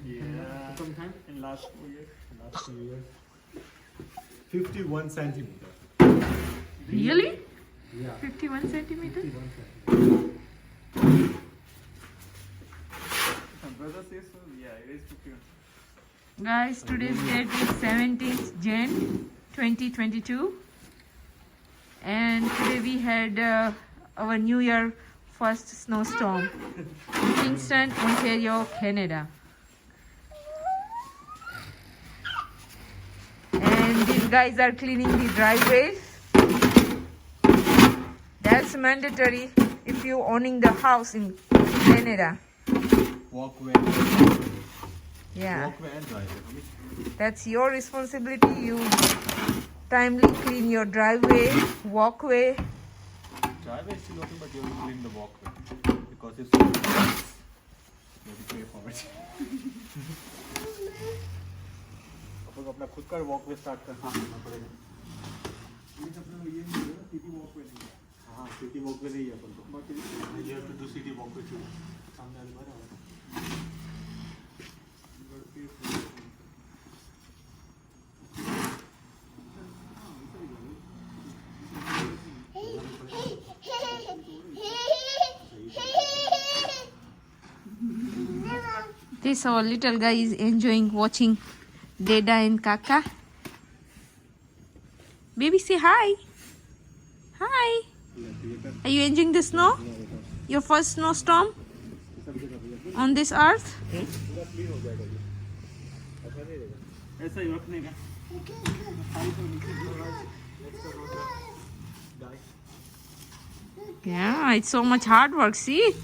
Yeah. Sometime In last 4 years. last 2 years. 51 centimeter. Really? Yeah. 51 centimeter? 51 centimeter. My brother says so. Yeah, it is 51. Guys, today's date is 17th Jan 2022. And today we had our New Year first snowstorm in Kingston, Ontario, Canada. And these guys are cleaning the driveways. That's mandatory if you're owning the house in Canada. Walkway. Yeah, Walkway and driveway. that's your responsibility. You timely clean your driveway, walkway. Driveway is still open, but you have to clean the walkway because it's you have to pay for it. अपन को अपना खुद का walkway start करना पड़ेगा. City walkway नहीं है. हाँ, city walkway नहीं है अपन को. बाकी You have to do city walkway too. सामने वाले बार This our little guy is enjoying watching Deda and Kaka. Baby, say hi. Hi. Are you enjoying the snow? Your first snowstorm on this earth? ऐसा ही रखने का. Yeah, it's so much hard work. See?